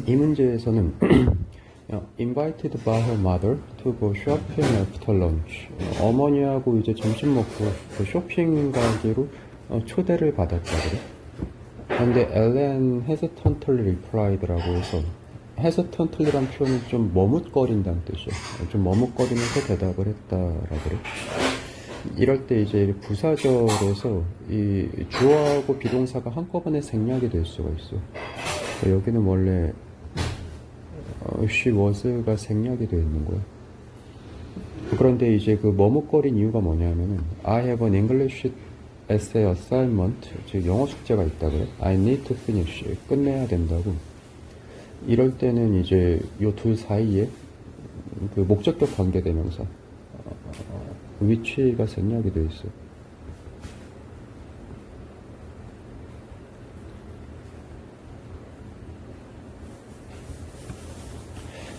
이 문제에서는 invited by her mother to go shopping after lunch. 어머니하고 이제 점심 먹고 그 쇼핑 가기로 초대를 받았다 그래. 근데 엘렌 hesitantly replied라고 해서 hesitantly란 표현은 좀 머뭇거린다는 뜻이야. 좀 머뭇거리면서 대답을 했다라 그래. 이럴 때 이제 부사절에서 이 주어하고 비동사가 한꺼번에 생략이 될 수가 있어. 여기는 원래 she was가 생략이 되어 있는 거야. 그런데 이제 그 머뭇거린 이유가 뭐냐면은 I have an English essay assignment, 즉 영어 숙제가 있다 그래. I need to finish, 끝내야 된다고. 이럴 때는 이제 요 둘 사이에 그 목적격 관계대명사 which가 생략이 되어 있어.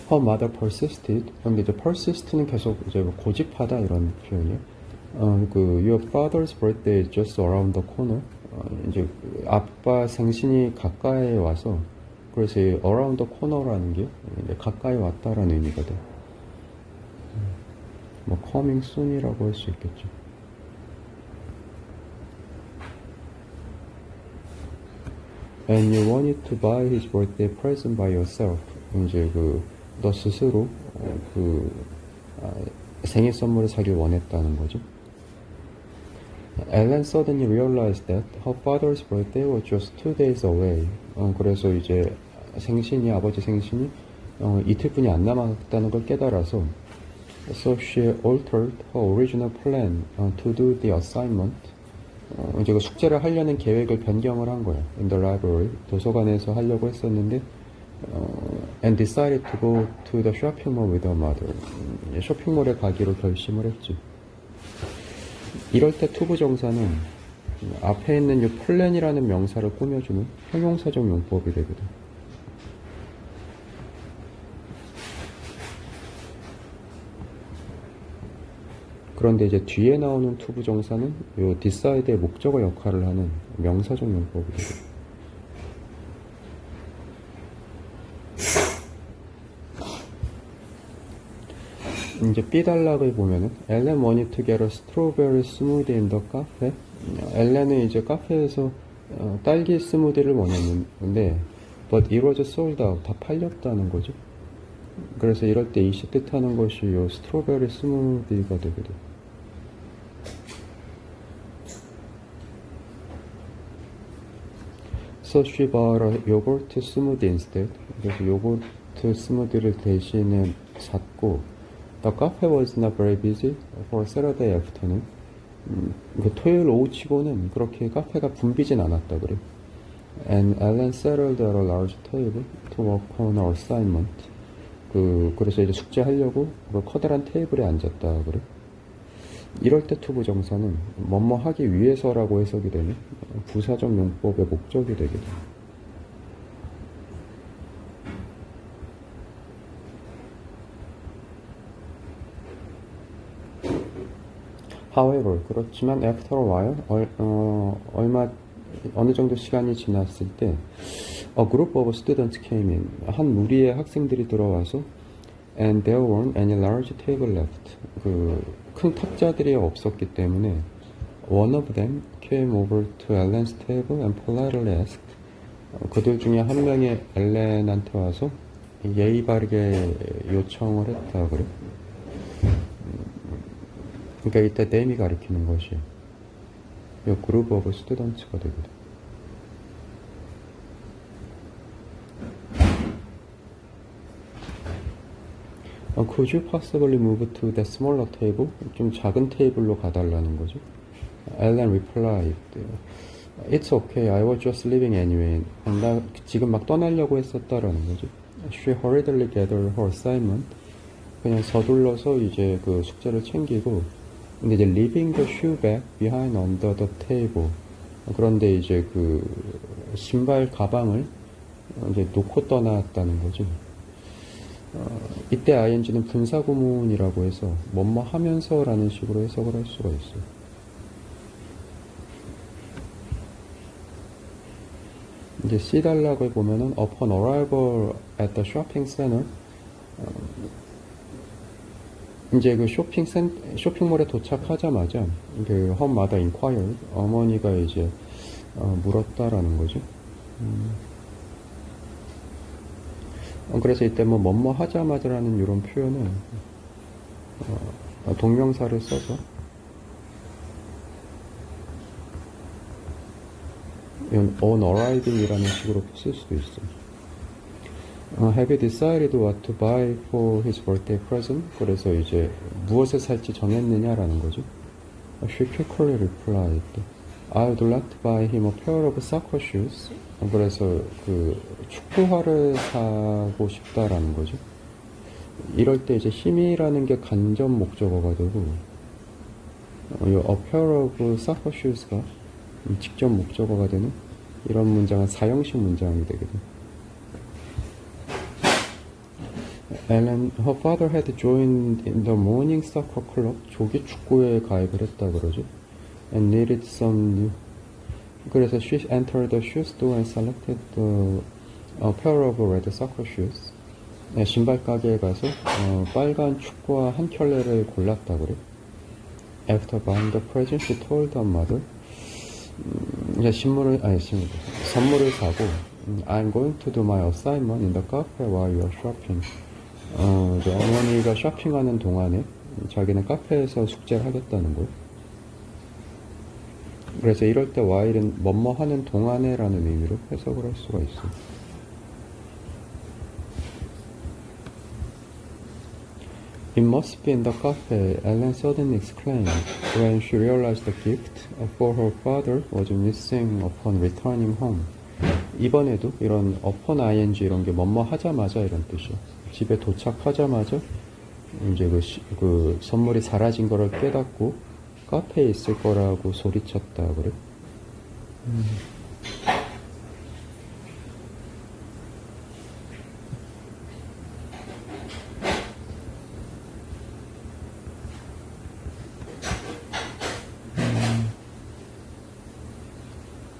Her mother persisted. 근데 이제 persist는 계속 이제 고집하다 이런 표현이에요. your father's birthday is just around the corner. 이제 아빠 생신이 가까이 와서 그래서 이 around the corner라는 게 이제 가까이 왔다라는 의미거든. 뭐 coming soon이라고 할 수 있겠죠. And you wanted to buy his birthday present by yourself. 이제 너 스스로 생일 선물을 사길 원했다는 거죠. Ellen suddenly realized that her father's birthday was just 2 days away. 그래서 이제 아버지 생신이 이틀뿐이 안 남았다는 걸 깨달아서 So she altered her original plan to do the assignment. 이제 그 숙제를 하려는 계획을 변경을 한 거야. In the library, 도서관에서 하려고 했었는데 and decided to go to the shopping mall with her mother. 쇼핑몰에 가기로 결심을 했지. 이럴 때 투부정사는 앞에 있는 이 플랜이라는 명사를 꾸며주는 형용사적 용법이 되거든. 그런데 이제 뒤에 나오는 투부정사는 이 decide의 목적어 역할을 하는 명사적 용법이 되거든. 이제 B단락을 보면은 Ellen wanted to get a strawberry smoothie in the cafe. 엘렌은 이제 카페에서 딸기 스무디를 원했는데 but it was sold out. 다 팔렸다는 거죠. 그래서 이럴 때 이시 뜻하는 것이 요 스트로베리 스무디가 되거든. So she bought a yogurt smoothie instead. 그래서 요거트 스무디를 대신에 샀고 The cafe was not very busy for Saturday afternoon. 토요일 오후치고는 그렇게 카페가 붐비진 않았다 그래. And Ellen settled at a large table to work on her assignment. 그래서 이제 숙제하려고 그 커다란 테이블에 앉았다 그래. 이럴 때 투부정사는 뭐뭐 하기 위해서라고 해석이 되면 부사적 용법의 목적이 되게 돼. However, 그렇지만 after a while, 어느 정도 시간이 지났을 때 a group of students came in. 한 무리의 학생들이 들어와서 and there weren't any large table left. 큰 탁자들이 없었기 때문에 one of them came over to Ellen's table and politely asked. 그들 중에 한 명이 엘렌한테 와서 예의 바르게 요청을 했다 그래. 그러니까 이때 them이 가리키는 것이 이 그룹 오브 스튜던츠가 되거든. Could you possibly move to that smaller table? 좀 작은 테이블로 가달라는 거죠. Ellen replied, It's okay, I was just leaving anyway. 나 지금 막 떠나려고 했었다라는 거죠. She hurriedly gathered her assignment. 그냥 서둘러서 이제 그 숙제를 챙기고 근데 이제 leaving the shoe bag behind under the table. 그런데 이제 그 신발 가방을 이제 놓고 떠났다는 거죠. 이때 ing는 분사구문이라고 해서 뭐뭐 하면서라는 식으로 해석을 할 수가 있어요. 이제 C 단락을 보면은 upon arrival at the shopping center 이제 그 쇼핑몰에 도착하자마자 그 her mother inquired 어머니가 이제 물었다라는 거죠. 그래서 이때 뭐뭐 하자마자라는 이런 표현은 동명사를 써서 on arriving이라는 식으로 쓸 수도 있어요. Have you decided what to buy for his birthday present? 그래서 이제 무엇을 살지 정했느냐라는 거죠. She quickly replied, I would like to buy him a pair of soccer shoes. 그래서 그 축구화를 사고 싶다라는 거죠. 이럴 때 이제 힘이라는 게 간접 목적어가 되고, a pair of soccer shoes가 직접 목적어가 되는 이런 문장은 사형식 문장이 되거든요. Ellen, her father had joined in the morning soccer club. 조기 축구회에 가입을 했다 그러죠. And needed some new. 그래서 she entered the shoe store and selected a pair of red soccer shoes. 네, 신발 가게에 가서 빨간 축구화 한 켤레를 골랐다 그래. After buying the present, she told her mother. 선물을 사고 I'm going to do my assignment in the cafe while you are shopping. 어머니가 쇼핑하는 동안에 자기는 카페에서 숙제를 하겠다는 거예요. 그래서 이럴 때 while은 뭐뭐 하는 동안에 라는 의미로 해석을 할 수가 있어요. It must be in the cafe, Ellen suddenly exclaimed when she realized the gift for her father was missing upon returning home. 이번에도 이런 upon ing 이런 게 뭐뭐 하자마자 이런 뜻이에요. 집에 도착하자마자 이제 그 선물이 사라진 거를 깨닫고 카페에 있을 거라고 소리쳤다 그래.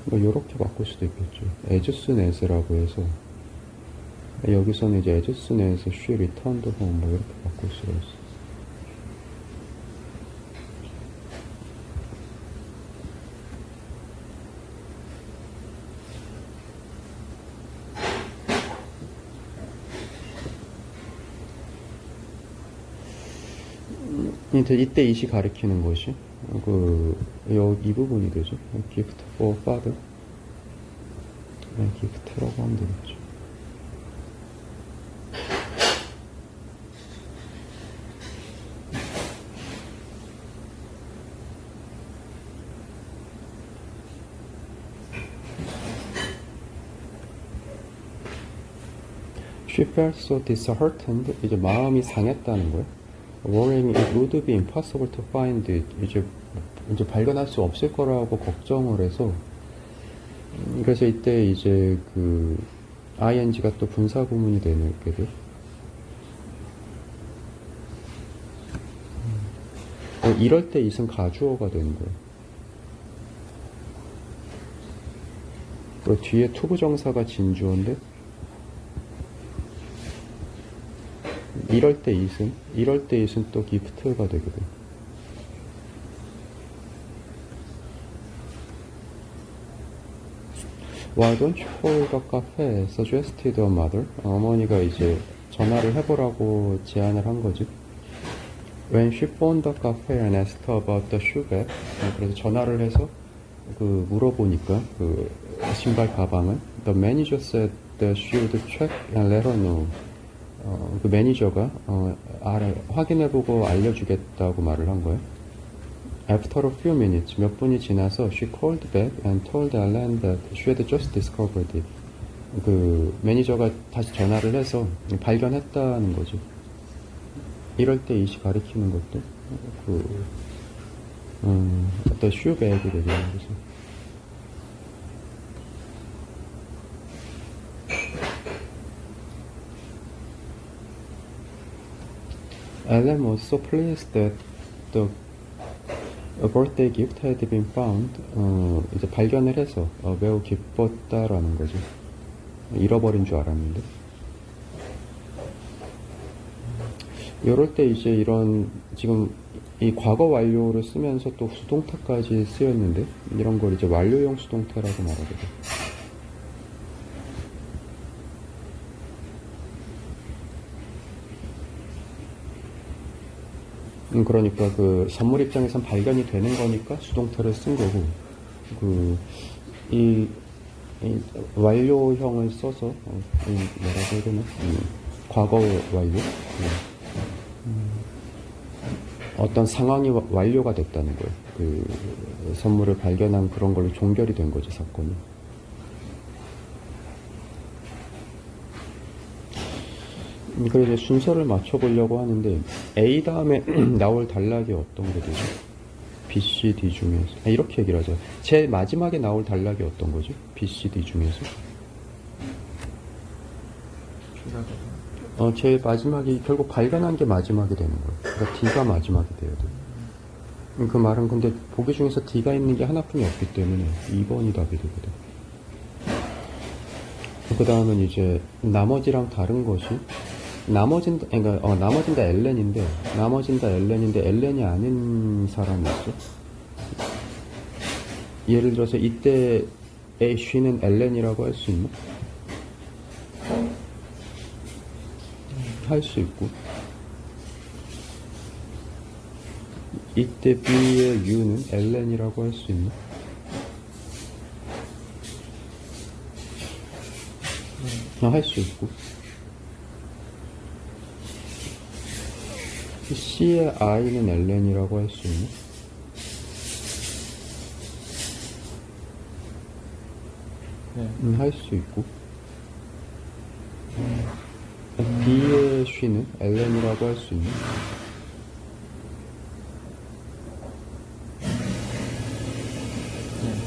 뭐 요렇게 바꿀 수도 있겠죠. as soon as라고 해서 여기서는 이제 as soon as she returned home 뭐 이렇게 바꿀 수가 있어. 이때 이시 가리키는 것이 이 부분이 되죠. gift for father. gift라고 하면 되겠죠. She felt so disheartened. 이제 마음이 상했다는 거예요. Worrying it would be impossible to find it. 이제 발견할 수 없을 거라고 걱정을 해서 그래서 이때 이제 그 ing가 또 분사 구문이 되게 돼요. 이럴 때 it은 가주어가 되는 거예요. 그리고 뒤에 투부정사가 진주어인데 이럴 때 it은 또 gift가 되게 돼요. Why don't you call the cafe? Suggested her mother. 어머니가 이제 전화를 해보라고 제안을 한 거지. When she phoned the cafe and asked about the shoe bag. 그래서 전화를 해서 물어보니까 신발 가방을 The manager said that she would check and let her know. 그 매니저가 확인해보고 알려주겠다고 말을 한 거예요. After a few minutes, 몇 분이 지나서 she called back and told Ellen that she had just discovered it. 그 매니저가 다시 전화를 해서 발견했다는 거죠. 이럴 때 it이 가리키는 것도 어떤 슈백이 되는 거죠. Ellen was so pleased that a birthday gift had been found. 이제 발견을 해서 매우 기뻤다라는 거죠. 잃어버린 줄 알았는데. 이럴 때 이제 이런 지금 이 과거 완료를 쓰면서 또 수동태까지 쓰였는데 이런 걸 이제 완료형 수동태라고 말하게 돼. 그러니까 그 선물 입장에선 발견이 되는 거니까 수동태를 쓴 거고, 이 완료형을 써서 뭐라고 해야 되나? 과거 완료. 어떤 상황이 완료가 됐다는 거예요. 그 선물을 발견한 그런 걸로 종결이 된 거죠, 사건이. 그래서 이제 순서를 맞춰보려고 하는데 A 다음에 나올 단락이 어떤 게 되죠? B, C, D 중에서 이렇게 얘기를 하죠. 제일 마지막에 나올 단락이 어떤 거죠? B, C, D 중에서 제일 마지막이 결국 발견한 게 마지막이 되는 거예요. 그러니까 D가 마지막이 돼야 돼요. 그 말은 근데 보기 중에서 D가 있는 게 하나뿐이 없기 때문에 2번이 답이 되거든. 그 다음은 이제 나머지랑 다른 것이 나머진 다 엘렌인데 엘렌이 아닌 사람이 있어. 예를 들어서 이때의 쉬는 엘렌이라고 할 수 있나? 할 수 있고, 이때 B의 U는 엘렌이라고 할 수 있나? 할 수 있고, C의 I는 엘렌이라고 할 수 있나? 할 수 있고, B의 쉬는 엘렌이라고 할 수 있나?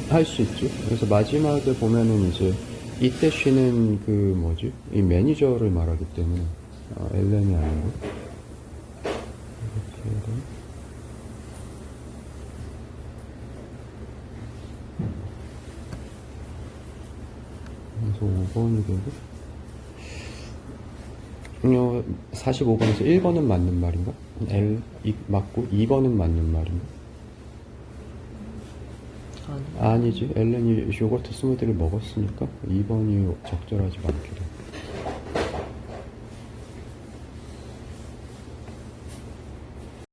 할 수 있죠. 그래서 마지막에 보면은 이제 이때 쉬는 그 뭐지? 이 매니저를 말하기 때문에 엘렌이 아니고 이렇게 해야 되나? 그래서 5번이 되고 45번에서 1번은 맞는 말인가? L 맞고 2번은 맞는 말인가? 아니지. 엘렌이 요거트 스무디를 먹었으니까 2번이 적절하지 않게 돼.